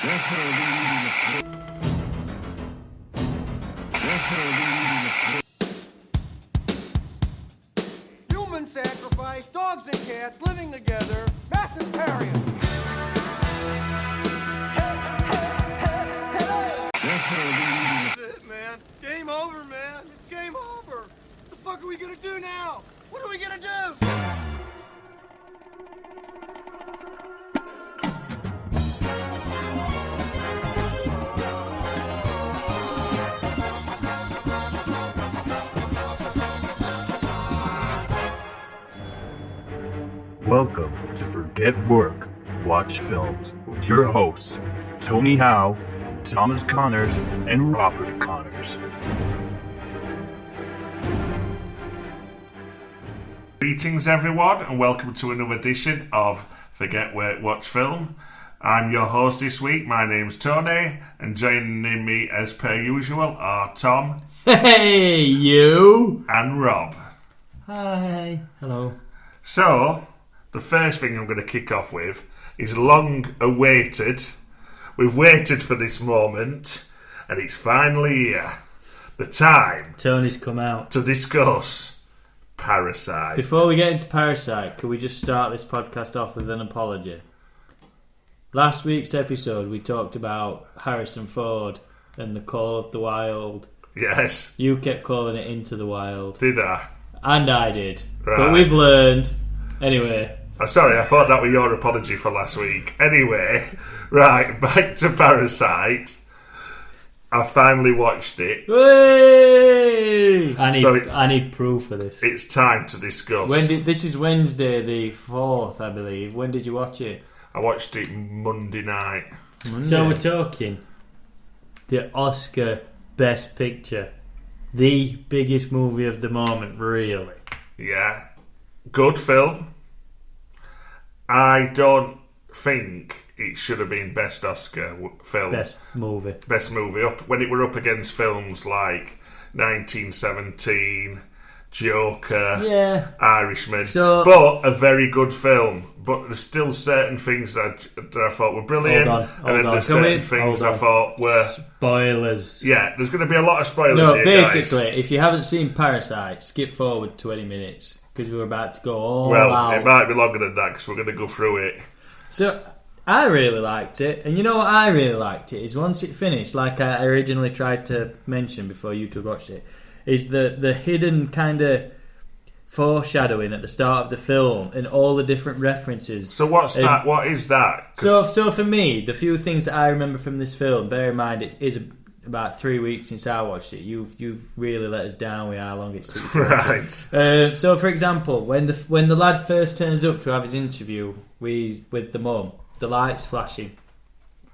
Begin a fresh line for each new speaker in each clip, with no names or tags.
Human sacrifice, dogs and cats living together, mass hysteria. That's it, man. Game over, man. It's game over. What the fuck are we gonna do now? What are we gonna do?
Welcome to Forget Work, Watch Films with your hosts, Tony Howe, Thomas Connors, and Robert Connors.
Greetings everyone and welcome to another edition of Forget Work, Watch Film. I'm your host this week, my name's Tony, and joining me as per usual are Tom.
Hey, you!
And Rob.
Hi. Hello.
So, the first thing I'm going to kick off with is long awaited. We've waited for this moment, and it's finally here. The time
Tony's come out
to discuss Parasite.
Before we get into Parasite, can we just start this podcast off with an apology? Last week's episode, we talked about Harrison Ford and the Call of the Wild.
Yes.
You kept calling it Into the Wild.
Did I?
And I did.
Right.
But we've learned. Anyway.
Sorry, I thought that was your apology for last week. Anyway, right, back to Parasite. I finally watched it.
Hey! I need proof of this.
It's time to discuss.
This is Wednesday the 4th, I believe. When did you watch it?
I watched it Monday night.
So we're talking the Oscar Best Picture. The biggest movie of the moment, really.
Yeah. Good film. I don't think it should have been Best Oscar film.
Best movie.
Best movie. When it were up against films like 1917, Joker,
yeah,
Irishman. But a very good film. But there's still certain things that I thought were brilliant.
Hold on.
There's certain things I thought were...
Spoilers.
Yeah, there's going to be a lot of spoilers here,
basically,
guys.
If you haven't seen Parasite, skip forward 20 minutes. Because we were about to go all out.
It might be longer than that because we're going to go through it.
So, I really liked it. And you know what I really liked it? Is once it finished, like I originally tried to mention before you two watched it, is the hidden kind of foreshadowing at the start of the film and all the different references.
So what's that? What is that?
So for me, the few things that I remember from this film, bear in mind it is about 3 weeks since I watched it. You've really let us down with how long it took.
Right.
So for example, when the lad first turns up to have his interview with the mum, the light's flashing.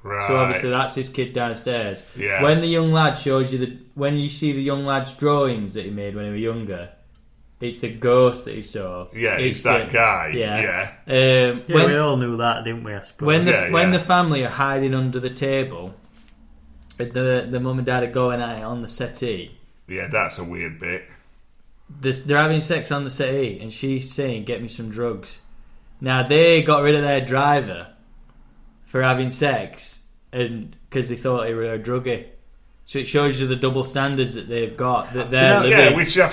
Right.
So obviously that's his kid downstairs.
Yeah.
When the young lad shows you when you see the young lad's drawings that he made when he was younger, it's the ghost that he saw.
Yeah, it's that guy.
Yeah.
We all knew that, didn't we? I suppose.
When the family are hiding under the table, the mum and dad are going at it on the settee.
Yeah, that's a weird bit.
They're having sex on the settee, and she's saying, "Get me some drugs." Now they got rid of their driver for having sex, and because they thought he was a druggie. So it shows you the double standards that they've got, that they're living.
Yeah, which I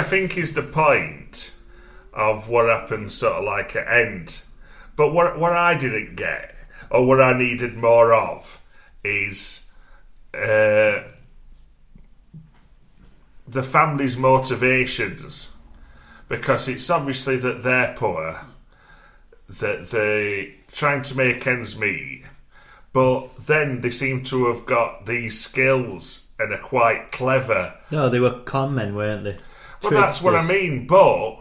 think is the point of what happens, sort of like at end. But what I didn't get, or what I needed more of, is the family's motivations, because it's obviously that they're poor, that they're trying to make ends meet. But then they seem to have got these skills and are quite clever.
No, they were con men, weren't they?
Well, that's what I mean. But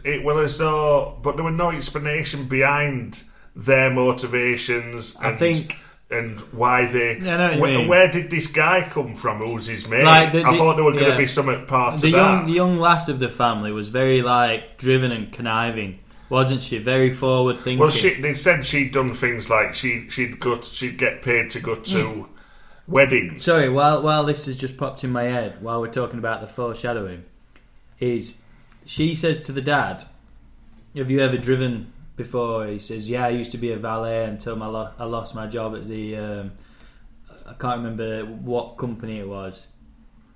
it was as though, but there was no explanation behind their motivations. And why they?
Yeah, I know what you mean.
Where did this guy come from? Who was his mate?
I
thought there were going to be some part of that.
The young lass of the family was very driven and conniving. Wasn't she? Very forward thinking.
Well, they said she'd done things like she'd get paid to go to weddings.
Sorry, while this has just popped in my head, while we're talking about the foreshadowing, is she says to the dad, "Have you ever driven before. He says, "Yeah, I used to be a valet until I lost my job at the I can't remember what company it was."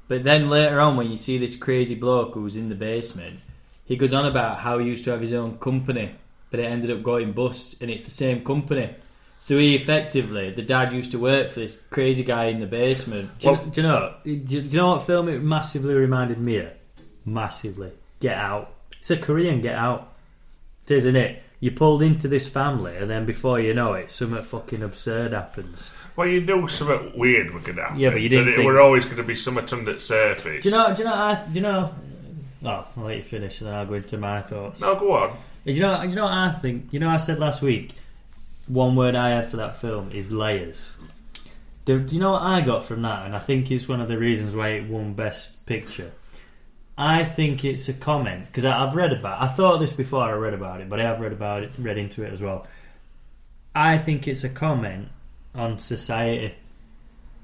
But then later on, when you see this crazy bloke who's in the basement, he goes on about how he used to have his own company, but it ended up going bust, and it's the same company. So he effectively, the dad used to work for this crazy guy in the basement.
Do you know what film it massively reminded me of? Massively. Get Out. It's a Korean Get Out. Isn't it? You pulled into this family, and then before you know it, something fucking absurd happens.
Well, you knew something weird was going to happen.
Yeah, but you didn't think...
We're always going to be something under the surface.
Do you know? Oh, I'll let you finish, and then I'll go into my thoughts.
No, go on.
Do you know what I think? You know, I said last week, one word I had for that film is layers. Do you know what I got from that? And I think it's one of the reasons why it won Best Picture. I think it's a comment, because I've read about it. I thought this before I read about it, but I have read into it as well. I think it's a comment on society,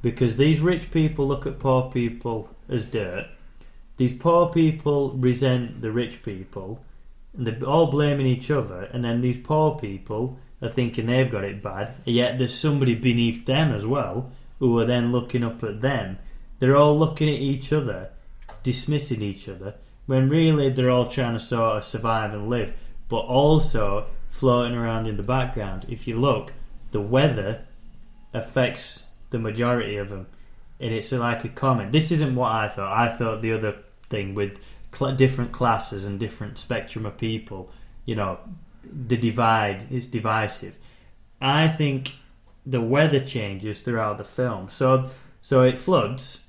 because these rich people look at poor people as dirt. These poor people resent the rich people, and they're all blaming each other, and then these poor people are thinking they've got it bad, yet there's somebody beneath them as well who are then looking up at them. They're all looking at each other, dismissing each other, when really they're all trying to sort of survive and live, but also floating around in the background. If you look, the weather affects the majority of them, and it's like a comment. This isn't what I thought. I thought the other thing with different classes and different spectrum of people, you know, the divide is divisive. I think the weather changes throughout the film. So it floods,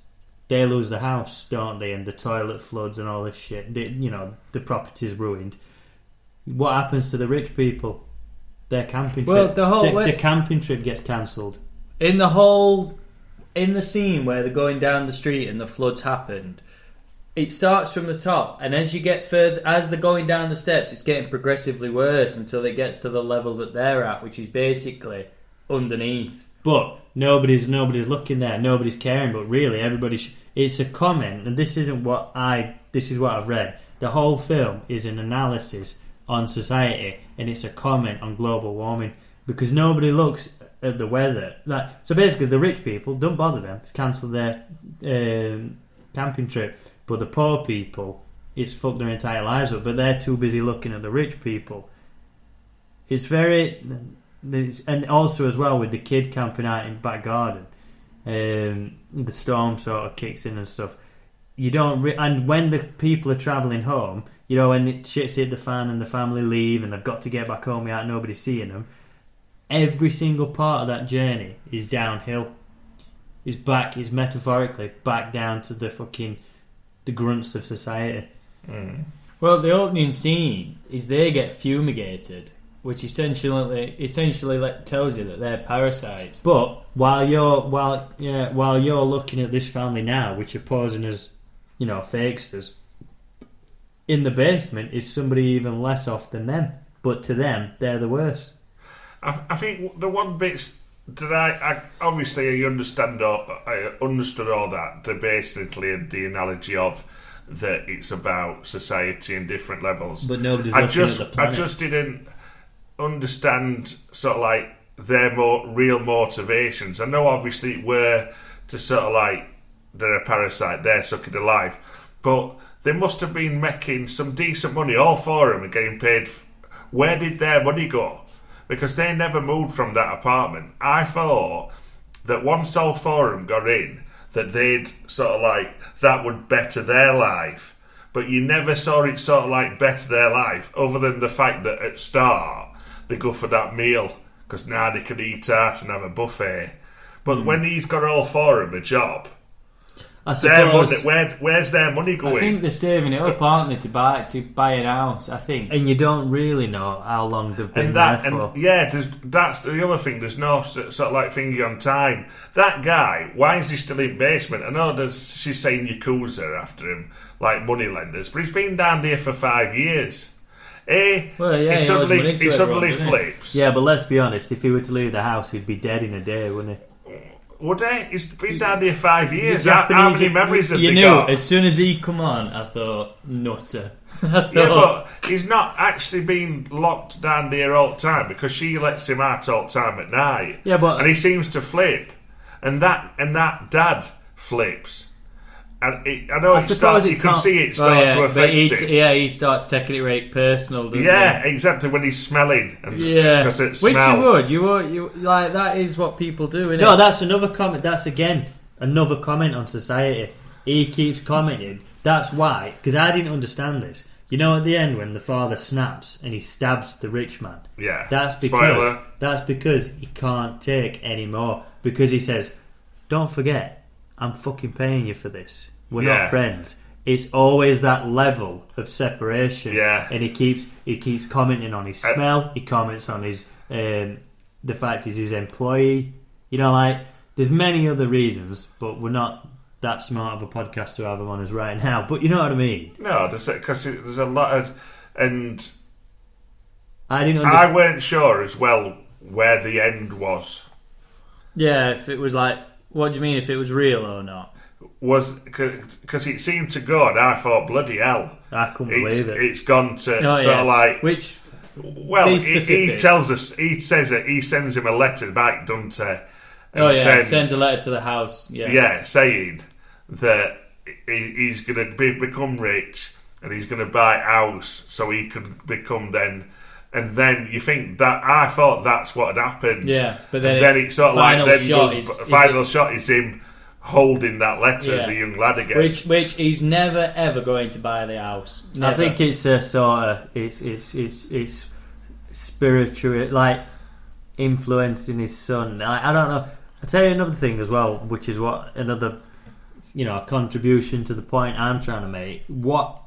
they lose the house, don't they? And the toilet floods and all this shit. The property's ruined. What happens to the rich people? Their camping trip. The camping trip gets cancelled.
In the scene where they're going down the street and the floods happened, it starts from the top, and as you get further, as they're going down the steps, it's getting progressively worse until it gets to the level that they're at, which is basically underneath.
But nobody's looking there, nobody's caring. But really, it's a comment, and this is what I've read. The whole film is an analysis on society, and it's a comment on global warming, because nobody looks at the weather. So basically, the rich people, don't bother them. It's cancel their camping trip. But the poor people, it's fucked their entire lives up. But they're too busy looking at the rich people. It's very... And also as well with the kid camping out in the back garden, the storm sort of kicks in and stuff. And when the people are travelling home, you know, when the shit's hit the fan and the family leave and they've got to get back home without nobody seeing them, every single part of that journey is downhill. Is metaphorically back down to the grunts of society.
Mm.
Well, the opening scene is they get fumigated, which essentially tells you that they're parasites.
But while you're looking at this family now, which are posing as, you know, fakesters, in the basement is somebody even less off than them. But to them, they're the worst.
I think the one bit that I obviously I understood all that. Basically the analogy of that it's about society and different levels.
But nobody's looking at the planet.
I just didn't understand sort of like their real motivations. I know obviously it were to sort of like they're a parasite, they're sucking the life, but they must have been making some decent money. All four of them are getting paid. Where did their money go? Because they never moved from that apartment. I thought that once all four of them got in, that they'd sort of like that would better their life. But you never saw it sort of like better their life, other than the fact that at start they go for that meal because now they can eat out and have a buffet. But when he's got all four of them a job, their money, where's their money going?
I think they're saving it up, aren't they, to buy an house, I think.
And you don't really know how long they've been there for.
That's the other thing. There's no sort of like finger on time. That guy, why is he still in basement? I know she's saying Yakuza after him, like moneylenders, but he's been down there for 5 years. He suddenly flips.
Yeah, but let's be honest, if he were to leave the house, he'd be dead in a day, wouldn't he?
Would he? He's been down here 5 years.
The
How
Japanese-
many memories have
You
they
knew
got?
as soon as he come on, I thought nutter.
Yeah, but he's not actually been locked down there all the time because she lets him out all the time at night.
Yeah, but-
and he seems to flip, and that dad flips. And I know you can see it start to affect him.
He starts taking it right personal, doesn't
Yeah,
he?
exactly, when he's smelling. And,
Yeah,
because it's
which
smell.
you would like. That is what people do, isn't
No,
it?
that's another comment. That's again another comment on society. He keeps commenting. That's why, because I didn't understand this. You know, at the end when the father snaps and he stabs the rich man.
Yeah.
That's
Spoiler.
because he can't take any more. Because he says, "Don't forget, I'm fucking paying you for this. We're
Yeah.
not friends." It's always that level of separation.
Yeah.
And he keeps commenting on his smell. He comments on his the fact he's his employee. You know, like there's many other reasons, but we're not that smart of a podcast to have him on us right now. But you know what I mean?
No, because there's a lot of... And
I didn't
I
understand.
weren't sure as well where the end was.
Yeah, if it was like, what do you mean? If it was real or not?
Was because it seemed to go, and I thought, bloody hell,
I couldn't believe it.
it's gone to
Oh,
sort
yeah.
of like.
Which
Well,
be
he
specific.
tells us. He says that he sends him a letter back, doesn't he? And
sends a letter to the house.
yeah, saying that he's going to become rich and he's going to buy a house so he can become then. And then you think that I thought that's what had happened.
Yeah, but
then it's sort of like
final
then
shot
goes,
is
final shot is him holding that letter as a young lad again.
Which he's never ever going to buy the house. Never.
I think it's a sort of it's spiritual, like influencing his son. I don't know. I'll tell you another thing as well, which is what another contribution to the point I'm trying to make. What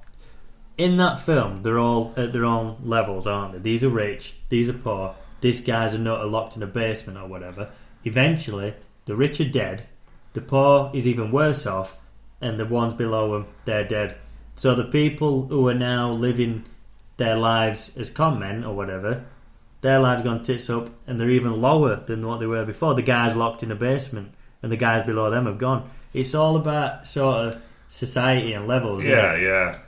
in that film, they're all at their own levels, aren't they? These are rich, these are poor. These guys are not locked in a basement or whatever. Eventually, the rich are dead. The poor is even worse off, and the ones below them, they're dead. So the people who are now living their lives as con men or whatever, their lives gone tits up, and they're even lower than what they were before. The guys locked in a basement, and the guys below them have gone. It's all about sort of society and levels.
Yeah,
isn't it?
yeah.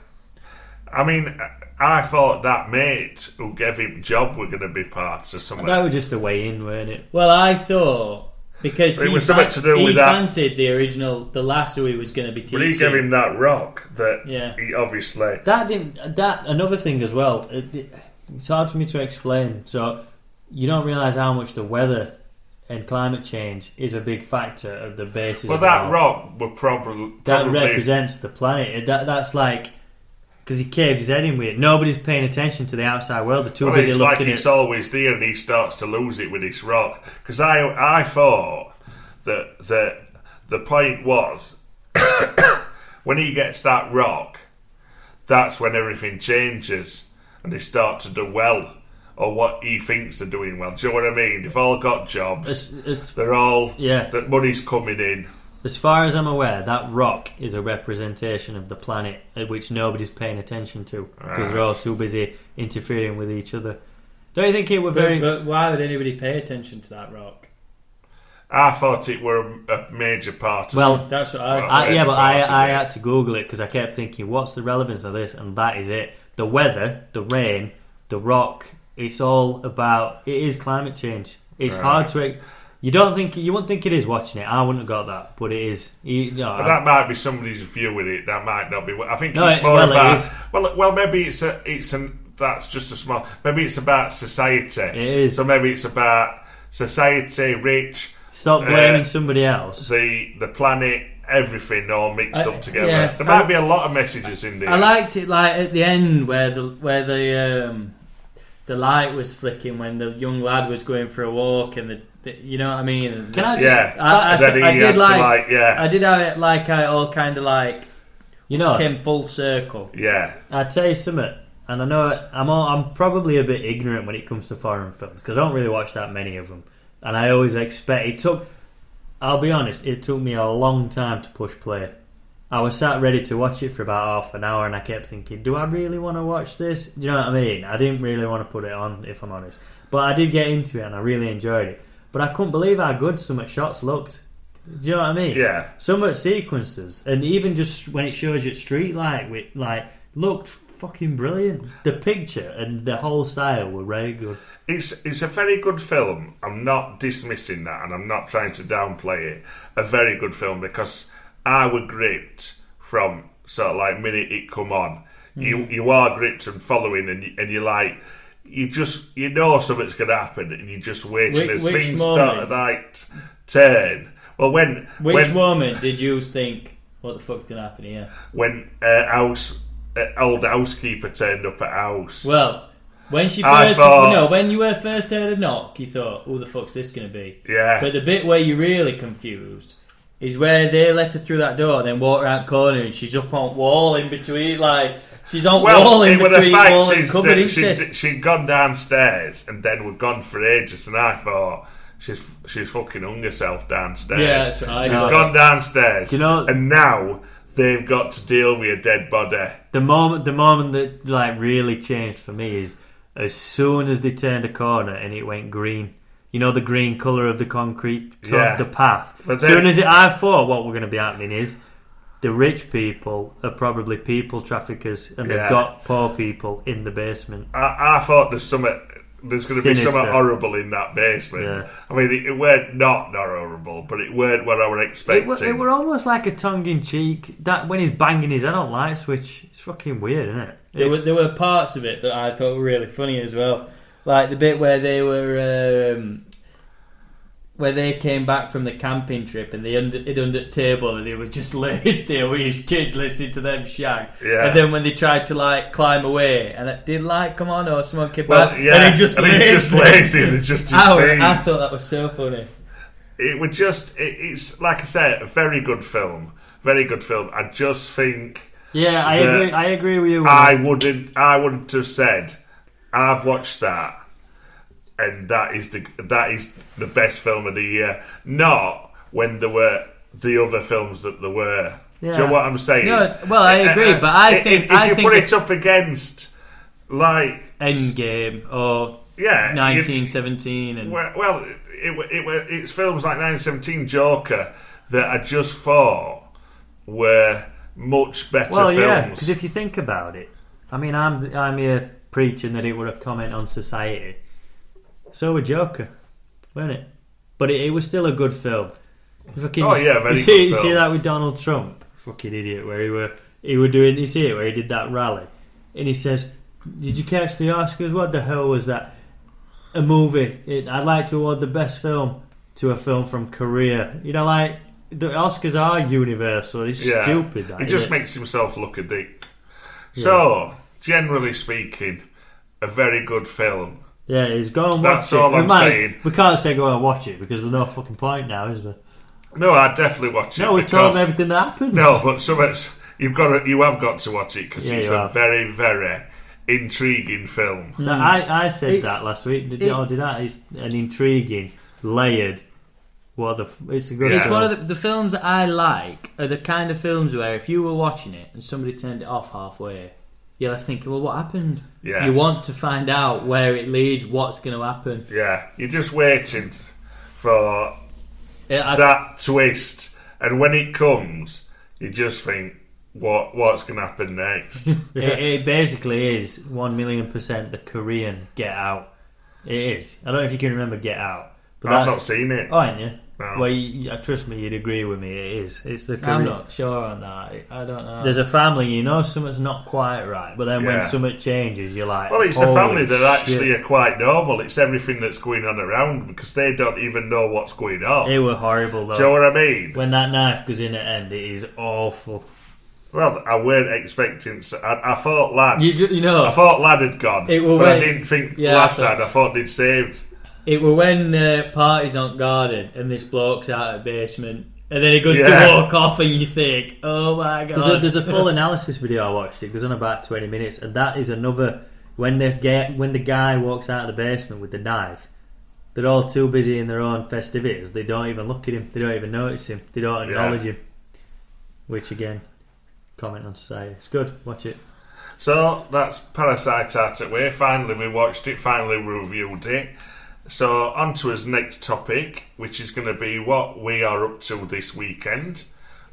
I mean, I thought that mate who gave him job were going to be part of something.
That was just a way in, weren't it?
Well, I thought because
It was something to do
he
with that.
fancied the original, the lass who he was going to be teaching.
But he gave him that rock that he obviously...
Another thing as well, it's hard for me to explain. So you don't realise how much the weather and climate change is a big factor of the basis.
Well,
of
that
our-
rock were probably...
that represents the planet. That's like because he caves his head in with it. Nobody's paying attention to the outside world. They're too busy
it's like
looking
it's
at.
always there, and he starts to lose it with this rock. Because I thought that the point was when he gets that rock, that's when everything changes, and they start to do well, or what he thinks they're doing well. Do you know what I mean? They've all got jobs. They're all the money's coming in.
As far as I'm aware, that rock is a representation of the planet, which nobody's paying attention to because they're all too busy interfering with each other. Don't you think it were very?
But why would anybody pay attention to that rock?
I thought it were a major part. Of
That's what
I had to Google it because I kept thinking, what's the relevance of this? And that is it. The weather, the rain, the rock. It's all about. It is climate change. It's hard to. You wouldn't think it is watching it. I wouldn't have got that, but it is.
But that might be somebody's view with it. That might not be. I think
No,
it's more
well,
about.
it is.
Well, maybe it's that's just a small. Maybe it's about society.
It is.
So maybe it's about society, rich.
Stop blaming somebody else.
The planet, everything all mixed up together.
yeah.
There might be a lot of messages in there.
I liked it, like at the end where the light was flicking when the young lad was going for a walk, and the you know what I mean.
Can I just?
Yeah.
I
Then he
did
had to,
like.
yeah.
I did have it like I all kind of like
You know,
came full circle.
Yeah.
I tell you something, and I know I'm probably a bit ignorant when it comes to foreign films because I don't really watch that many of them, and I always expect I'll be honest, it took me a long time to push play. I was sat ready to watch it for about half an hour, and I kept thinking, do I really want to watch this? Do you know what I mean? I didn't really want to put it on, if I'm honest, but I did get into it and I really enjoyed it. But I couldn't believe how good some of the shots looked. Do you know what I mean?
Yeah.
Some of the sequences, and even just when it shows you at street light, looked fucking brilliant. The picture and the whole style were very good.
It's a very good film. I'm not dismissing that, and I'm not trying to downplay it. A very good film, because I were gripped from sort of like minute it come on. You are gripped and following, and you're like, you know something's going to happen, and you're just waiting as things start to like turn. Well, which
moment did you think, what the fuck's going to happen here?
When old housekeeper turned up at house.
Well, when you were first heard a knock, you thought, "Who the fuck's this going to be?"
Yeah.
But the bit where you're really confused is where they let her through that door, then walk around the corner, and she's up on wall in between, like she's on wall in between wall and cupboard, isn't she?
She'd gone downstairs and then we'd gone for ages, and I thought she's fucking hung herself downstairs.
Yeah, that's right.
She's gone downstairs,
and
now they've got to deal with a dead body.
The moment that like really changed for me is as soon as they turned a corner and it went green. You know, the green colour of the concrete, the path. As soon as I thought what we're going to be happening is the rich people are probably people traffickers, and they've got poor people in the basement.
I thought there's going to be something horrible in that basement.
Yeah.
I mean, it weren't not horrible, but it weren't what I were expecting.
It were almost like a tongue-in-cheek. That when he's banging his head on light switch, it's fucking weird, isn't it?
There were parts of it that I thought were really funny as well, like the bit where they were where they came back from the camping trip and they under the table and they were just laid there with his kids listening to them shag. Yeah. And then when they tried to like climb away and it did light come on or someone came back and he just lays
and just
I thought that was so funny.
It would it's like I said, a very good film. Very good film. I just think
I agree with you.
I wouldn't have said I've watched that and that is the best film of the year. Not when there were the other films that there were. Yeah. Do you know what I'm saying?
No, well, I agree, but I think
if you put it up against like
Endgame or 1917 and
it's films like 1917, Joker that I just thought were much better films. Well, yeah,
because if you think about it, I mean, I'm here preaching that it were a comment on society. So were Joker, weren't it? But it was still a good film.
Very good film.
You see that with Donald Trump, fucking idiot, where he were doing. You see it where he did that rally, and he says, "Did you catch the Oscars? What the hell was that? A movie? I'd like to award the best film to a film from Korea. You know, like the Oscars are universal. It's stupid.
He just makes himself look a dick. Yeah. So, generally speaking, a very good film.
Yeah, he's go and watch it.
That's all I'm saying.
We can't say go and watch it because there's no fucking point now, is there?
No, I'd definitely watch it.
No, we've told them everything that happens.
No, but you have got to watch it because it's a very, very intriguing film.
No, I said that last week. Did that? It's an intriguing, layered. It's a good.
It's
film.
one of the films that I like are the kind of films where if you were watching it and somebody turned it off halfway, you're left thinking, well, what happened?
Yeah.
You want to find out where it leads, what's going to happen.
Yeah, you're just waiting for that twist, and when it comes, you just think, what's going to happen next?
It basically is 1,000,000% the Korean Get Out. It is. I don't know if you can remember Get Out. But
I've not seen it.
Oh, ain't you?
No.
Well, trust me, you'd agree with me. It is. It's the Korean.
I'm not sure on that. I don't know.
There's a family, you know something's not quite right, but then when something changes, you're like,
well, it's a family that actually are quite normal. It's everything that's going on around because they don't even know what's going on.
It were horrible, though.
Do you know what I mean?
When that knife goes in at the end, it is awful.
Well, I weren't expecting. I thought Lad.
I
thought Lad had gone, but I didn't think Lass had. I thought they'd saved.
It were when party's on garden and this bloke's out of the basement and then he goes to walk off and you think, oh my god.
There's a full analysis video I watched. It goes on about 20 minutes and that is another when the guy walks out of the basement with the knife, they're all too busy in their own festivities. They don't even look at him. They don't even notice him. They don't acknowledge him. Which again, comment on society. It's good. Watch it.
So that's Parasite out of the way. Finally we watched it. Finally we reviewed it. So on to his next topic, which is going to be what we are up to this weekend,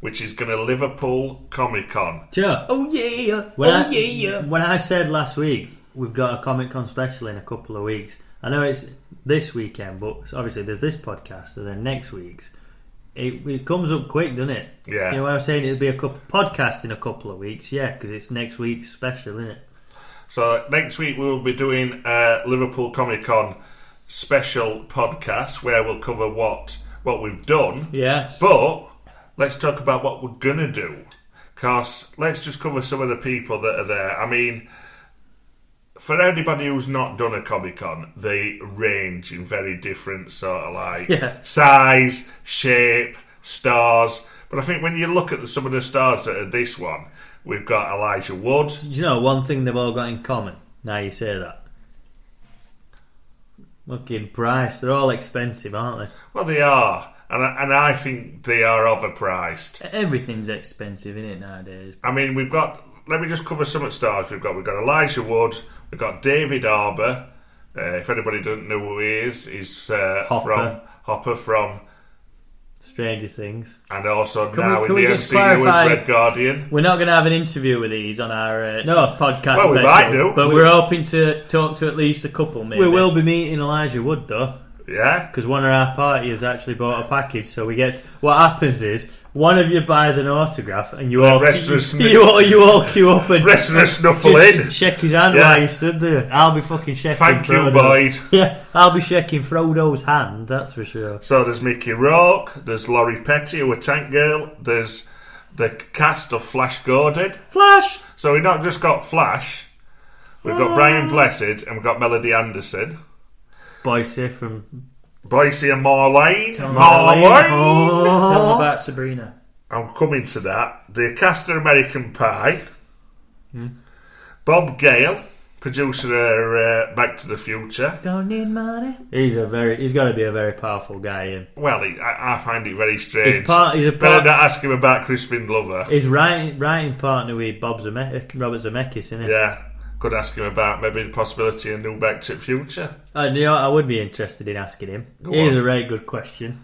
which is going to Liverpool Comic Con.
Sure.
Oh yeah!
When I said last week we've got a Comic Con special in a couple of weeks, I know it's this weekend, but obviously there's this podcast, and then next week's. It comes up quick, doesn't it?
Yeah.
You know, I was saying it'll be a podcast in a couple of weeks, yeah, because it's next week's special, isn't it?
So next week we will be doing a Liverpool Comic Con special podcast where we'll cover what we've done.
Yes.
But let's talk about what we're going to do. Because let's just cover some of the people that are there. I mean, for anybody who's not done a Comic Con, they range in very different sort of like size, shape, stars. But I think when you look at some of the stars that are this one, we've got Elijah Wood.
You know, one thing they've all got in common, now you say that. Fucking price. They're all expensive, aren't they?
Well, they are. And I think they are overpriced.
Everything's expensive, isn't it, nowadays?
I mean, we've got... Let me just cover some of the stars we've got. We've got Elijah Wood. We've got David Harbour. If anybody doesn't know who he is, he's Hopper from
Stranger Things.
And also
Can
now
we
in the
just
MCU
clarify-
as Red Guardian.
We're not going to have an interview with these on our podcast
Well, we
special,
might do.
but we're hoping to talk to at least a couple, maybe.
We will be meeting Elijah Wood, though,
Yeah?
because one of our party has actually bought a package, so we get... What happens is, one of you buys an autograph, and you all
rest of us
you all queue up and
Rest of us snuffle
just
in.
shake his hand
Yeah.
while you stood there. I'll be fucking shaking
Thank you,
Frodo's-
Boyd.
Yeah, I'll be shaking Frodo's hand, that's for sure.
So there's Mickey Rourke, there's Laurie Petty, who are Tank Girl, there's the cast of Flash Gordon.
Flash!
So we've not just got Flash, we've got Brian Blessed, and we've got Melody Anderson.
Boise from...
Boise and Marlene.
Tell me
Oh.
Tell them about Sabrina.
I'm coming to that. The cast of American Pie. Bob Gale, producer of Back to the Future.
Don't need money. He's got to be a very powerful guy, Ian.
Well, I find it very strange.
He's a
Better
part...
not ask him about Crispin Glover.
He's writing partner with Robert Zemeckis, isn't it?
Yeah, could ask him about maybe the possibility of new Back to the Future.
You know, I would be interested in asking him. Here's a very good question.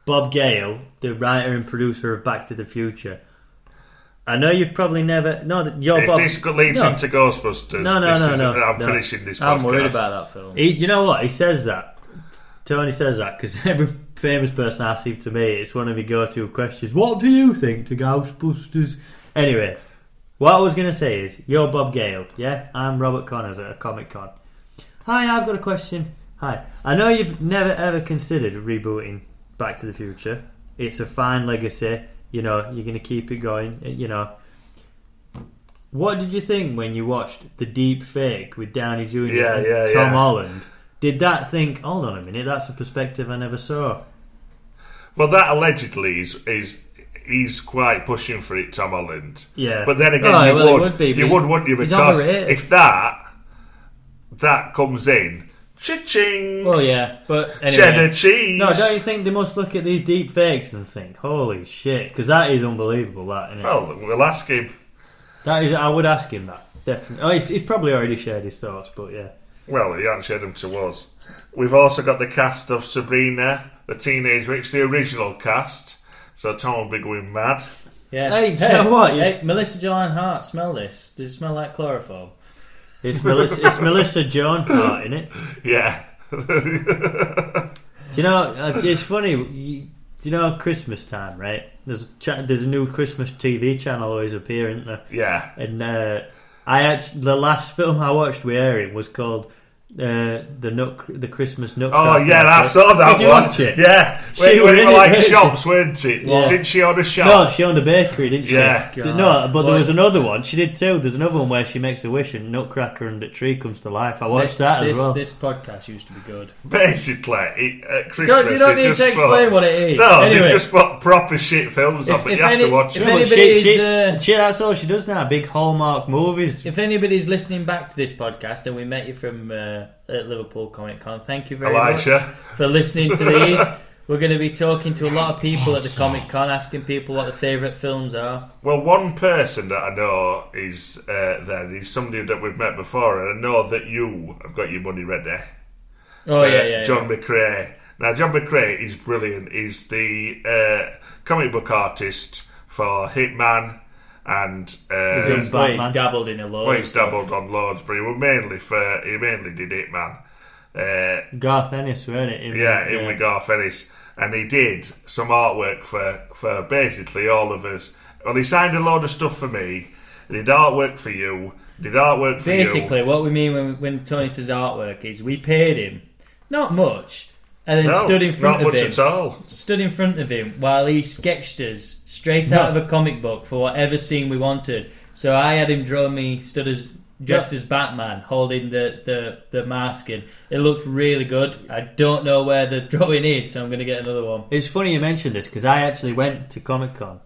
Bob Gale, the writer and producer of Back to the Future. I know you've probably never... No, you're
If
Bob...
this leads
No.
into Ghostbusters,
No.
I'm
No.
finishing this podcast.
I'm worried about that film.
You know what? He says that. Tony says that because every famous person I see to me, it's one of my go-to questions. What do you think to Ghostbusters? Anyway, what I was going to say is, you're Bob Gale, yeah? I'm Robert Connors at a Comic Con. Hi, I've got a question. Hi. I know you've never ever considered rebooting Back to the Future. It's a fine legacy. You know, you're going to keep it going. You know. What did you think when you watched the deep fake with Downey Jr. and Tom Holland? Did that think, hold on a minute, that's a perspective I never saw?
Well, that allegedly is he's quite pushing for it, Tom Holland.
Yeah.
But then again,
Oh,
you
well,
would.
it would be,
You
but
would, wouldn't you?
he's
Because
overrated.
if that comes in, cha-ching,
Well, yeah, but anyway.
cheddar cheese.
No, don't you think they must look at these deep fakes and think, holy shit, because that is unbelievable, that, isn't it?
Well, we'll ask him.
That is, I would ask him that, definitely. Oh, he's probably already shared his thoughts, but yeah.
Well, he hasn't shared them to us. We've also got the cast of Sabrina, the Teenage Witch, the original cast. So Tom will be going mad.
Yeah.
Hey, do you know what?
Hey, Melissa Joan Hart, smell this. Does it smell like chloroform?
It's Melissa Joan Hart, in it.
Yeah.
Do you know, it's funny, do you know Christmas time, right? There's a new Christmas TV channel always appearing, isn't there?
Yeah.
And the last film I watched with Erin was called the Christmas Nutcracker.
Oh yeah, I saw that
Did you
one.
watch it?
Yeah,
She
when
were
they
in
were
it,
like
weren't she?
shops, weren't it?
Yeah.
Didn't she own a shop?
No, she owned a bakery, didn't she?
Yeah.
No, but there
Boy.
was another one. She did too. There's another one where she makes a wish and Nutcracker and the tree comes to life. I watched that as well.
This podcast used to be good.
Basically, at Christmas,
You don't
they
need
just
to explain
put,
what it is.
No,
Anyway.
they just put proper shit films on, but you have to watch
if
them.
But
anybody's,
that's all she does now. Big Hallmark movies.
If anybody's listening back to this podcast and we met you from at Liverpool Comic Con, thank you very
Elijah.
much for listening to these. We're going to be talking to a lot of people at the Comic Con, asking people what their favourite films are.
Well, one person that I know is there. He's somebody that we've met before, and I know that you have got your money ready. John McCrae. Now, John McCrae is brilliant. He's the comic book artist for Hitman and
he's dabbled in a lot.
Well, he's dabbled on loads, but he mainly did Hitman.
Garth Ennis, weren't it?
In with Garth Ennis, and he did some artwork for basically all of us. Well, he signed a load of stuff for me. He did artwork for you.
Basically, what we mean when Tony says artwork is we paid him not much, and then stood in front of him.
Not much at all.
Stood in front of him while he sketched us straight out of a comic book for whatever scene we wanted. So I had him draw me dressed as Batman, holding the mask in. It looked really good. I don't know where the drawing is, so I'm going to get another one.
It's funny you mentioned this because I actually went to Comic Con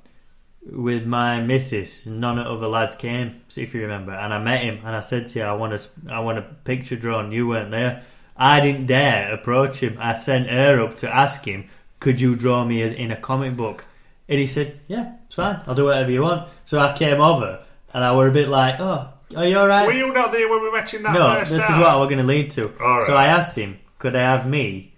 with my missus. None of the lads came, if you remember, and I met him and I said to you, I want a picture drawn. You weren't there. I didn't dare approach him. I sent her up to ask him, could you draw me in a comic book? And he said, yeah, it's fine, I'll do whatever you want. So I came over and I were a bit like, oh, are you alright?
Were you not there when we met in that first
No, this
time?
is what we're going to lead to.
Right.
So I asked him, could I have me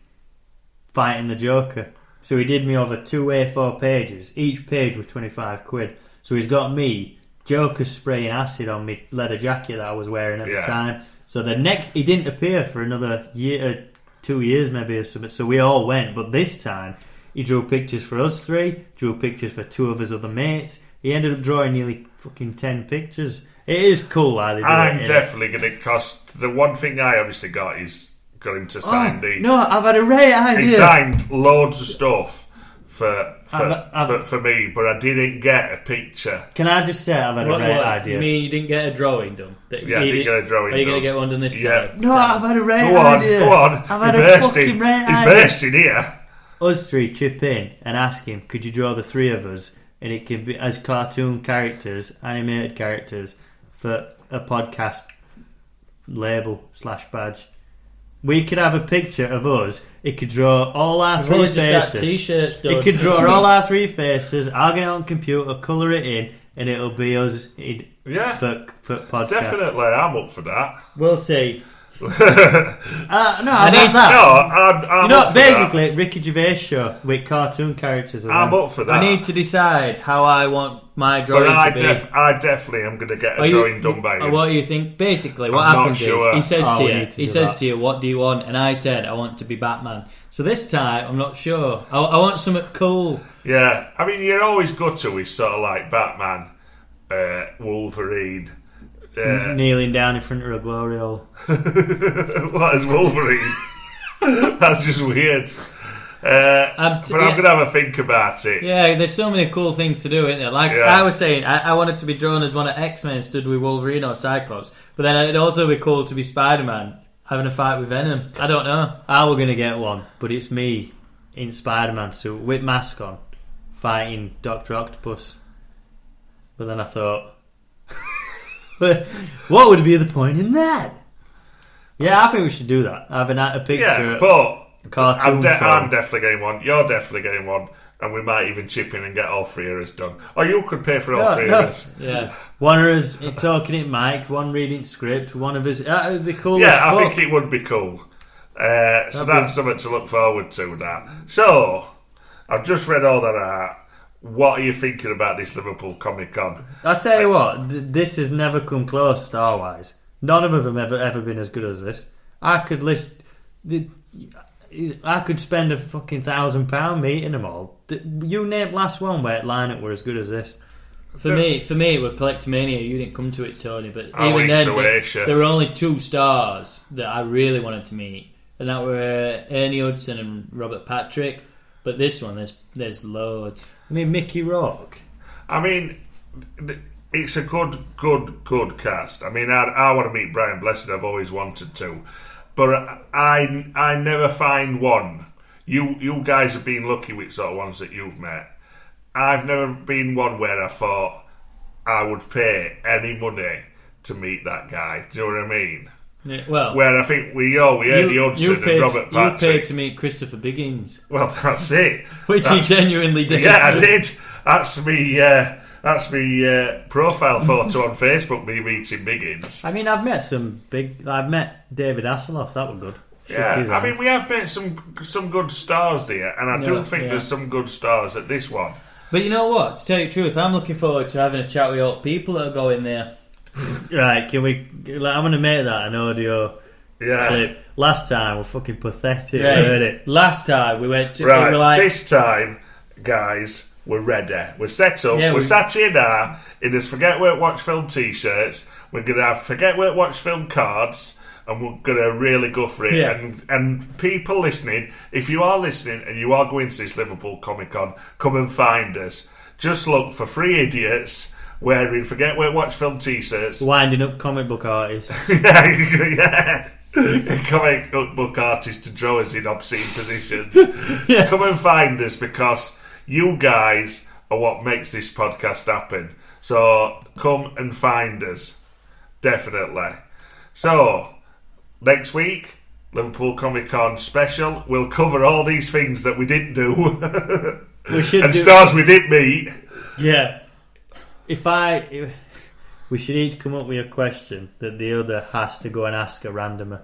fighting the Joker? So he did me over 2 A4 pages. Each page was 25 quid. So he's got me, Joker spraying acid on me leather jacket that I was wearing at the time. So he didn't appear for another year, 2 years maybe or something. So we all went. But this time, he drew pictures for us 3, drew pictures for 2 of his other mates. He ended up drawing nearly fucking 10 pictures. It is cool how they do
I'm definitely going to cost... The one thing I obviously got him to sign
No, I've had a great idea.
He signed loads of stuff for me, but I didn't get a picture.
Can I just say I've had a great idea?
You mean you didn't get a drawing done?
I didn't get a drawing done.
Are you going to get one done this time?
No, I've had a great idea.
Go on.
I've had a fucking great idea.
He's bursting here.
Us 3 chip in and ask him, could you draw the 3 of us? And it could be as cartoon characters, animated characters, for a podcast label / badge. We could have a picture of us. It could draw all our 3 faces.
T-shirts done.
It could draw all our 3 faces. I'll get it on computer, colour it in, and it'll be us for podcast.
Definitely, I'm up for that.
We'll see.
I'm basically Ricky Gervais show with cartoon characters.
I'm up for that.
I need to decide how I want my drawing to be.
I definitely am going to get a drawing done by him.
What do you think? Basically, what happens is he says to you, "What do you want?" And I said, "I want to be Batman." So this time, I'm not sure. I want something cool.
Yeah, I mean, you're always good to with sort of like Batman, Wolverine.
Kneeling down in front of a glory hole.
What is Wolverine? That's just weird. I'm going to have a think about it.
Yeah, there's so many cool things to do, isn't there? Like I was saying, I wanted to be drawn as one of X-Men stood with Wolverine or Cyclops, but then it'd also be cool to be Spider-Man having a fight with Venom. I don't know.
I was going to get one, but it's me in Spider-Man suit with mask on fighting Dr. Octopus. But then I thought, what would be the point in that? Yeah, I think we should do that. Have a picture.
Yeah, but
cartoon
I'm definitely getting one. You're definitely getting one, and we might even chip in and get all 3 of us done. Or you could pay for all 3 of us.
Yeah,
one of us talking at mic, one reading script, one of us. That would be cool.
Yeah, I think it would be cool. So that's something to look forward to. That. So I've just read all that out. What are you thinking about this Liverpool Comic Con?
I'll tell you what, this has never come close star-wise. None of them have ever been as good as this. I could spend a fucking £1,000 meeting them all. You name last one where lineup were as good as this.
For me, it was Collectomania. You didn't come to it, Tony, but
I
even then,
Croatia.
there were only 2 stars that I really wanted to meet, and that were Ernie Hudson and Robert Patrick. But this one, there's loads.
I mean, Mickey Rourke.
I mean, it's a good cast. I mean, I want to meet Brian Blessed. I've always wanted to, but I never find one. You guys have been lucky with sort of ones that you've met. I've never been one where I thought I would pay any money to meet that guy. Do you know what I mean?
Yeah, well,
where I think we heard the Hudson and Robert Patrick.
You paid to meet Christopher Biggins.
Well, that's it.
He genuinely did.
Yeah, I did. That's me. That's me profile photo on Facebook. Me meeting Biggins.
I mean, I've met David Hasselhoff. That was good.
Yeah, I mean, we have met some good stars there, and I do think there's some good stars at this one.
But you know what? To tell you the truth, I'm looking forward to having a chat with all the people that are going there.
Right, can we... I'm going to make that an audio clip. Last time, we're fucking pathetic, heard it.
Last time, we went to...
Right,
we were like,
this time, guys, we're ready. We're set up. We're sat here now in this Forget Work Watch Film t-shirts. We're going to have Forget Work Watch Film cards, and we're going to really go for it.
Yeah.
And people listening, if you are listening and you are going to this Liverpool Comic Con, come and find us. Just look for 3 idiots wearing Forget Work Watch Film t-shirts.
Winding up comic book artists.
Yeah. Comic book artists to draw us in obscene positions. Come and find us, because you guys are what makes this podcast happen. So come and find us. Definitely. So, next week, Liverpool Comic Con special. We'll cover all these things that we didn't do. And stars we did meet.
Yeah. We should each come up with a question that the other has to go and ask a randomer.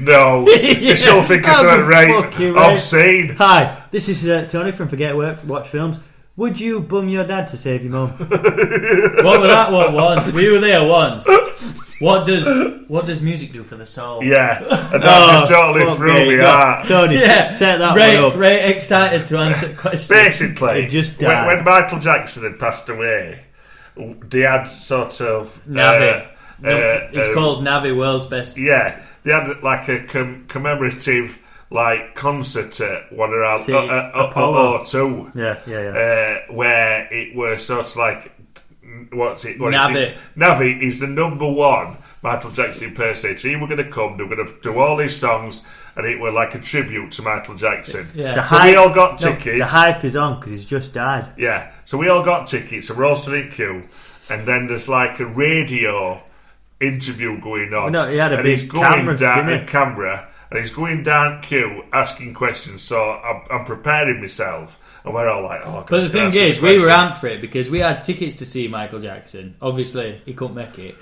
No. She'll think it's obscene.
Hi, this is Tony from Forget Work Watch Films. Would you bum your dad to save your mum?
what was that one once? We were there once. What does music do for the soul?
Yeah, and that just totally threw me out.
Tony, set that one up.
Very excited to answer the question.
Basically, when Michael Jackson had passed away, they had sort of
Navi. It's called Navi, world's best.
Yeah, they had like a commemorative concert at one around O2.
Yeah.
Where it was sort of like, what's it?
Navi.
Navi is the number one Michael Jackson impersonator. He were going to come. They were going to do all these songs, and it were like a tribute to Michael Jackson.
Yeah.
So we all got tickets.
The hype is on because he's just died.
Yeah. So we all got tickets, and we're all stood in queue, and then there's like a radio interview going on.
No, he had a big
camera, and he's going down queue asking questions. So I'm preparing myself. And we're all like, oh,
but the thing is, we were amped for it because we had tickets to see Michael Jackson. Obviously, he couldn't make it.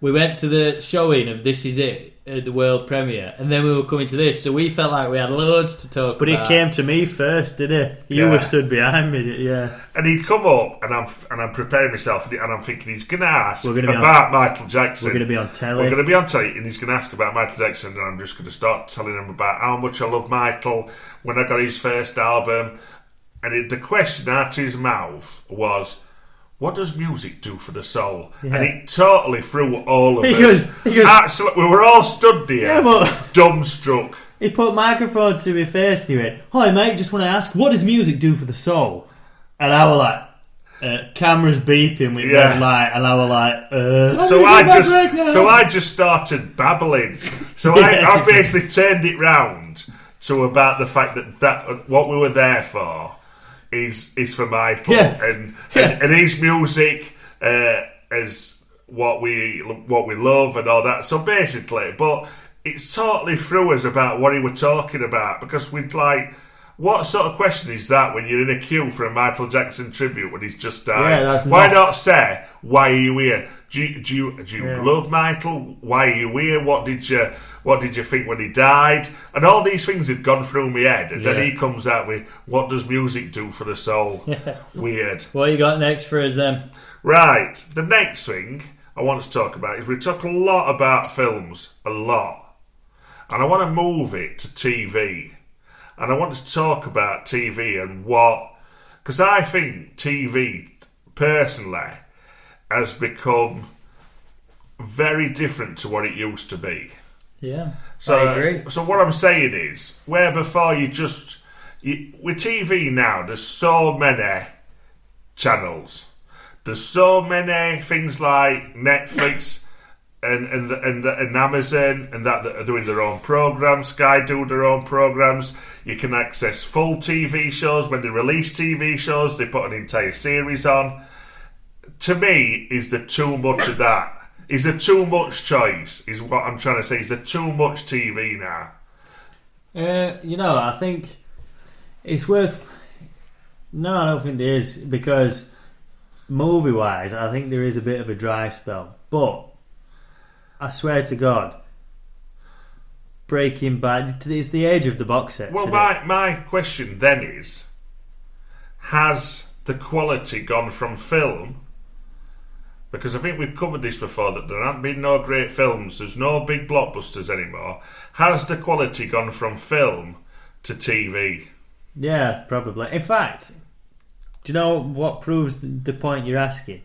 We went to the showing of This Is It, the world premiere, and then we were coming to this, so we felt like we had loads to talk about.
But he came to me first, didn't he? You were stood behind me, yeah.
And he'd come up, and I'm preparing myself, and I'm thinking he's going to ask about Michael Jackson.
We're going to be on telly.
We're going to be on telly, and he's going to ask about Michael Jackson, and I'm just going to start telling him about how much I love Michael, when I got his first album. And the question out of his mouth was, what does music do for the soul? Yeah. And it totally threw all of us. Absolutely, we were all stood there, dumbstruck.
He put a microphone to my face and he went, hi mate, just want to ask, what does music do for the soul? And I was like, cameras beeping with red light, and I was like,
So I just started babbling. So I basically turned it round to about the fact that what we were there for is for Michael, and his music is what we love and all that. So basically, but it totally threw us about what he was talking about, because we'd like, what sort of question is that when you're in a queue for a Michael Jackson tribute when he's just died?
Yeah,
why not say, why are you here? Do you love Michael? Why are you here? What did you think when he died? And all these things had gone through my head, and then he comes out with, what does music do for the soul? Weird.
What you got next for us then?
Right, the next thing I want to talk about is we talk a lot about films, a lot, and I want to move it to TV. And I want to talk about TV and because I think TV, personally, has become very different to what it used to be.
Yeah,
so,
I agree.
So what I'm saying is, where before with TV now, there's so many channels. There's so many things like Netflix and Amazon and that are doing their own programs. Sky do their own programs. You can access full TV shows. When they release TV shows, they put an entire series on. To me, is there too much of that? Is there too much choice? Is what I'm trying to say. Is there too much TV now?
I think it's worth... No, I don't think there is, because movie-wise, I think there is a bit of a dry spell. But I swear to God, Breaking Bad. It's the age of the box sets.
Well, my question then is, has the quality gone from film? Because I think we've covered this before, that there haven't been no great films, there's no big blockbusters anymore. Has the quality gone from film to TV?
Yeah, probably. In fact, do you know what proves the point you're asking?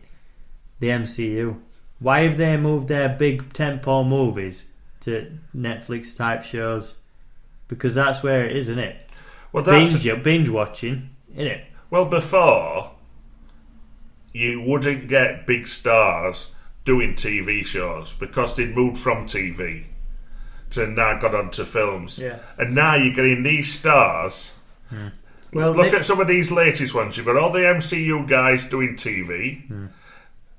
The MCU. Why have they moved their big tentpole movies to Netflix type shows? Because that's where it is, isn't it?
Well,
binge watching, isn't it?
Well, before, you wouldn't get big stars doing TV shows because they'd moved from TV to now got onto films.
Yeah.
And now you're getting these stars.
Well,
look at some of these latest ones. You've got all the MCU guys doing TV.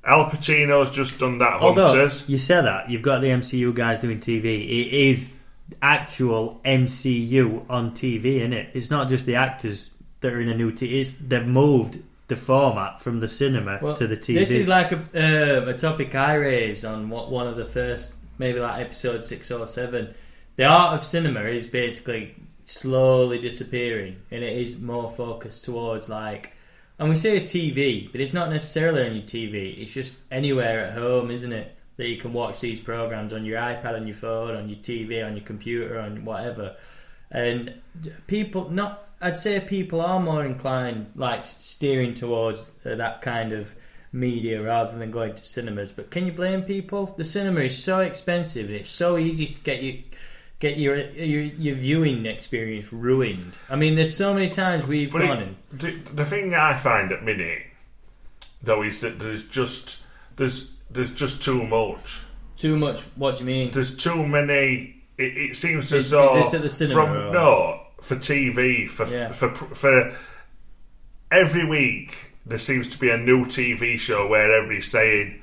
Al Pacino's just done that Hunters.
You said that. You've got the MCU guys doing TV. It is actual MCU on TV, isn't it? It's not just the actors that are in a new TV. They've moved the format from the cinema to the TV.
This is like a topic I raised on one of the first, maybe like episode 6 or 7. The art of cinema is basically slowly disappearing, and it is more focused towards like, and we say TV, but it's not necessarily on your TV. It's just anywhere at home, isn't it? That you can watch these programs on your iPad, on your phone, on your TV, on your computer, on whatever. And I'd say people are more inclined, like steering towards that kind of media rather than going to cinemas. But can you blame people? The cinema is so expensive, and it's so easy to get your viewing experience ruined. I mean, there's so many times we've gone.
The thing I find at minute, though, is that there's just too much.
Too much? What do you mean?
There's too many. It seems as though
is this at the cinema?
For TV for every week there seems to be a new TV show where everybody's saying,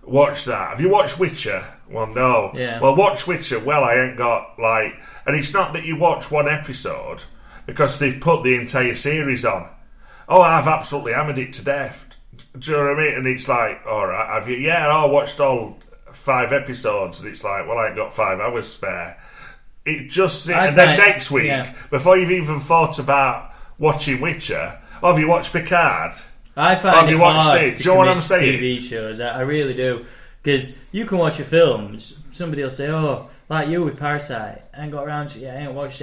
watch that. Have you watched Witcher? Well, no.
Yeah.
Well, watch Witcher. Well, I ain't got like... And it's not that you watch one episode because they've put the entire series on. Oh, I've absolutely hammered it to death. Do you know what I mean? And it's like, alright, have you? Yeah, I watched all 5 episodes. And it's like, well, I ain't got 5 hours spare. It just... And then next week, before you've even thought about watching Witcher, have you watched Picard?
I find it hard to
do you know what I'm saying?
TV shows. I really do. Because you can watch a film, somebody will say, oh, like you with Parasite, I ain't got around to it yet, I ain't watched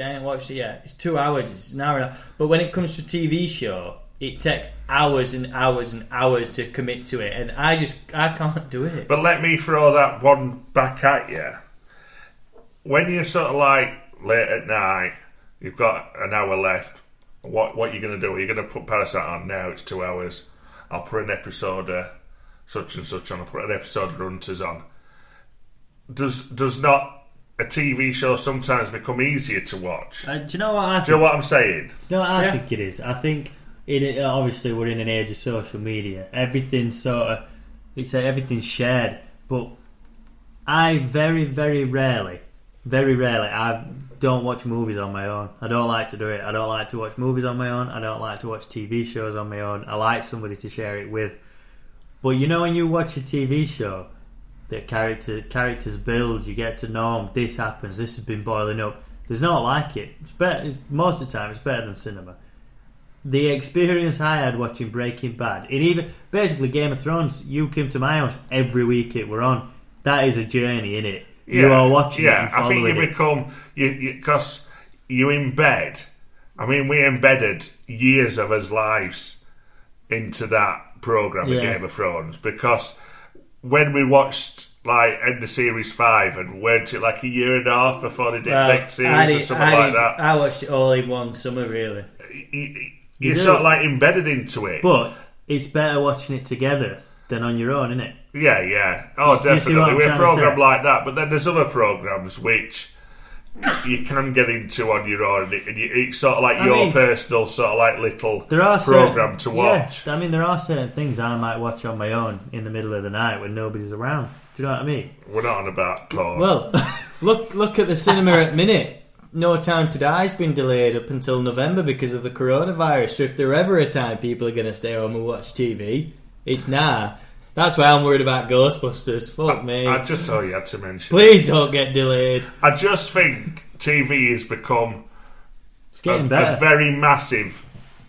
it yet. It's 2 hours, it's an hour and a half. But when it comes to a TV show, it takes hours and hours and hours to commit to it, and I can't do it.
But let me throw that one back at you. When you're sort of like late at night, you've got an hour left, what are you going to do? Are you going to put Parasite on now? It's 2 hours. I'll put an episode of such and such on. I'll put an episode of Hunters on. Does not a TV show sometimes become easier to watch?
Do you know what I think?
Do you know what I'm saying?
Do you know what I think it is? I think obviously we're in an age of social media. Everything's everything's shared. But I very, very rarely, I don't watch movies on my own. I don't like to do it. I don't like to watch movies on my own. I don't like to watch TV shows on my own. I like somebody to share it with. But you know when you watch a TV show, the characters build, you get to know them, this happens, this has been boiling up. There's not like it. Most of the time it's better than cinema. The experience I had watching Breaking Bad, it even basically Game of Thrones, you came to my house every week it were on. That is a journey, innit?
Yeah,
you are watching it and
I
following
think you become because you embed. I mean, we embedded years of our lives into that programme of Game of Thrones, because when we watched like end of series 5 and went it like a year and a half before they did next series or something like that.
I watched it all in one summer, really.
You're sort of like embedded into it.
But it's better watching it together than on your own, isn't it?
Yeah. Oh, definitely. We're a programme like that, but then there's other programmes which you can get into on your own, and it's sort of like your personal sort of like little programme to watch.
Yeah, I mean, there are certain things I might watch on my own in the middle of the night when nobody's around. Do you know what I mean?
We're not on about porn.
Well, look at the cinema at minute. No Time to Die's been delayed up until November because of the coronavirus. So if there ever a time people are going to stay home and watch TV, it's now. That's why I'm worried about Ghostbusters. Fuck me.
I just thought you had to mention.
Please don't get delayed.
I just think TV has become
It's getting better.
a very massive.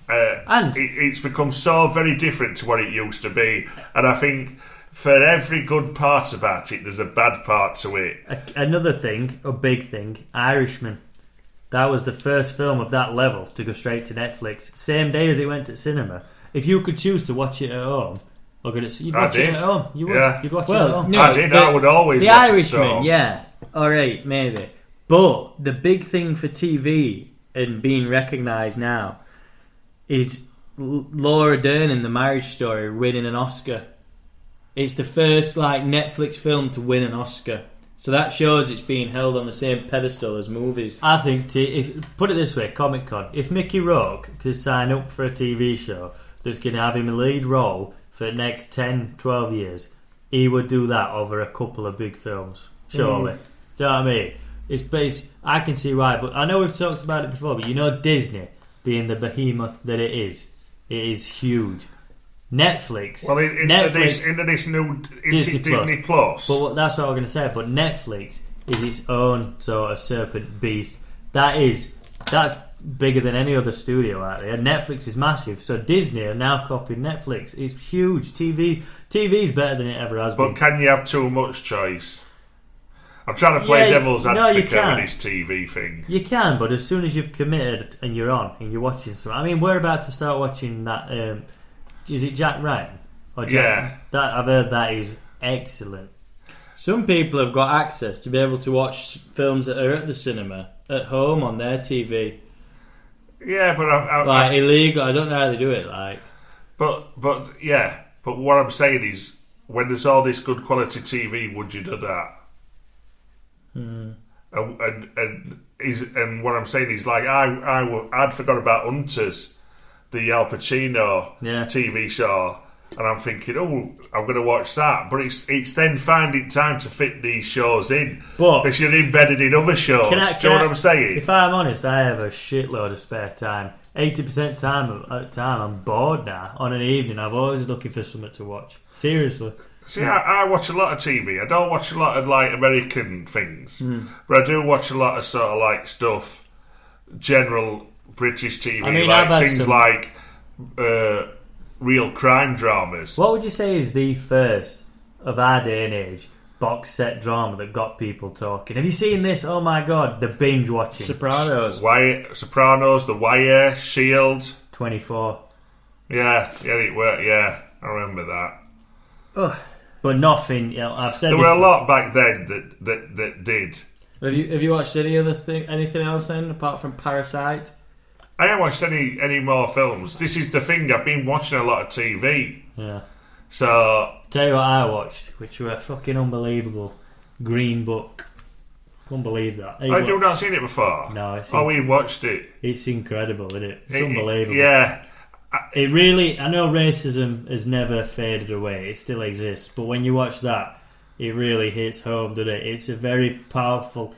And
It's become so very different to what it used to be, and I think for every good part about it, there's a bad part to it.
another thing, a big thing, Irishman. That was the first film of that level to go straight to Netflix. Same day as it went to cinema. If you could choose to watch it at home, or you'd watch it at home. You would.
Yeah.
You'd watch it
Well,
at home.
no,
I did. I would always
The
watch it,
Irishman,
so.
yeah. Alright, maybe. But the big thing for TV and being recognised now is Laura Dern in The Marriage Story winning an Oscar. It's the first Netflix film to win an Oscar. So that shows it's being held on the same pedestal as movies.
I think, put it this way, Comic Con, if Mickey Rourke could sign up for a TV show that's going to have him a lead role for the next 10, 12 years, he would do that over a couple of big films, surely. Do you know what I mean? It's based, I can see why, but I know we've talked about it before, but you know Disney, being the behemoth that it is huge. Netflix.
Well, into this new Disney Plus.
But that's what I'm going to say. But Netflix is its own sort of serpent beast. That's bigger than any other studio out there. Netflix is massive. So Disney are now copying Netflix. It's huge. TV is better than it ever has been.
But can you have too much choice? I'm trying to play devil's advocate with this TV thing.
You can, but as soon as you've committed and you're on and you're watching something, I mean, we're about to start watching that. Is it Jack Ryan?
Yeah.
That I've heard that is excellent.
Some people have got access to be able to watch films that are at the cinema at home on their TV.
Yeah, but
illegal. I don't know how they do it.
But what I'm saying is, when there's all this good quality TV, would you do that? And what I'm saying is, I'd forgot about Hunters, the Al Pacino TV show, and I'm thinking, I'm going to watch that. But it's then finding time to fit these shows in, because you're embedded in other shows. Do you know what I'm saying?
If I'm honest, I have a shitload of spare time. 80% of time I'm bored now. On an evening, I'm always looking for something to watch. Seriously.
See, I watch a lot of TV. I don't watch a lot of American things, but I do watch a lot of sort of stuff, general British TV,
I mean,
things like real crime dramas.
What would you say is the first of our day and age box set drama that got people talking? Have you seen this? Oh my god, the binge watching.
Sopranos,
The Wire, Shield,
24.
Yeah, it worked. Yeah, I remember that.
Ugh. But nothing. I've said
there were a lot back then that did.
Have you watched anything else then apart from Parasite?
I haven't watched any more films. This is the thing. I've been watching a lot of TV.
Yeah.
So
tell you what I watched, which were fucking unbelievable. Green Book. Couldn't believe that.
Have you not seen it before?
No.
We've watched it.
It's incredible, isn't it? It's unbelievable.
Yeah.
It really. I know racism has never faded away. It still exists. But when you watch that, it really hits home, doesn't it? It's a very powerful.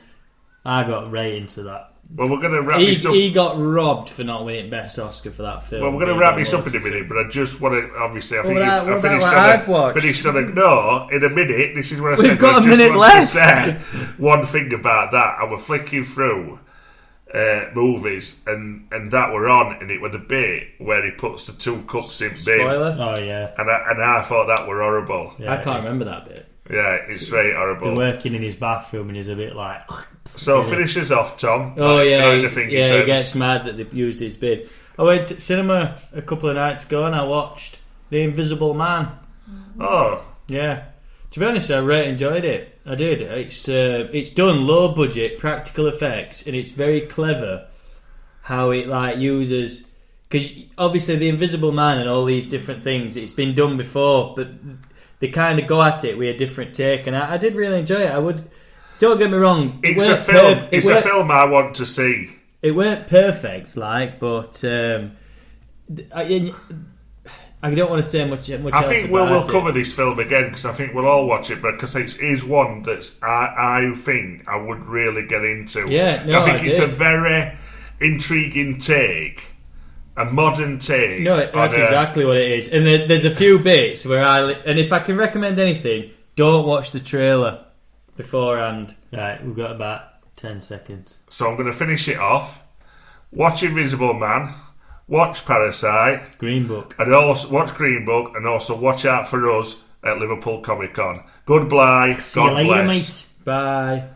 I got right into that.
Well, we're going to wrap this up.
He got robbed for not winning Best Oscar for that film.
Well, we're going to wrap this up in a minute, but I just want to, obviously, I think
I
finished on a... No, in a minute, this is what I said.
We've got a minute left.
Say one thing about that. I was flicking through movies, and that were on, and it was the bit where he puts the 2 cups in bin.
Spoiler?
Oh, yeah.
And I thought that were horrible.
Yeah,
I can't remember that bit.
Yeah, it's very horrible.
They're working in his bathroom, and he's a bit like...
So finish us off, Tom.
Oh yeah,
he
he gets mad that they've used his bid. I went to cinema a couple of nights ago and I watched The Invisible Man.
Oh
yeah. To be honest, I really enjoyed it. I did. It's done low budget, practical effects, and it's very clever how it uses, because obviously The Invisible Man and all these different things, it's been done before, but they kind of go at it with a different take, and I did really enjoy it. Don't get me wrong.
It's a film. It's a film I want to see.
It weren't perfect, but I don't want to say much. I
think we'll cover this film again because I think we'll all watch it, because it is one that I think I would really get into.
Yeah, no,
I think it's a very intriguing take, a modern take.
No, that's exactly what it is. And there's a few bits where and if I can recommend anything, don't watch the trailer beforehand.
Right, we've got about 10 seconds.
So I'm going to finish it off. Watch Invisible Man, watch Parasite,
Green Book.
and also watch Green Book, and also watch out for us at Liverpool Comic Con. Goodbye.
See you
God
later,
bless.
mate.
Bye.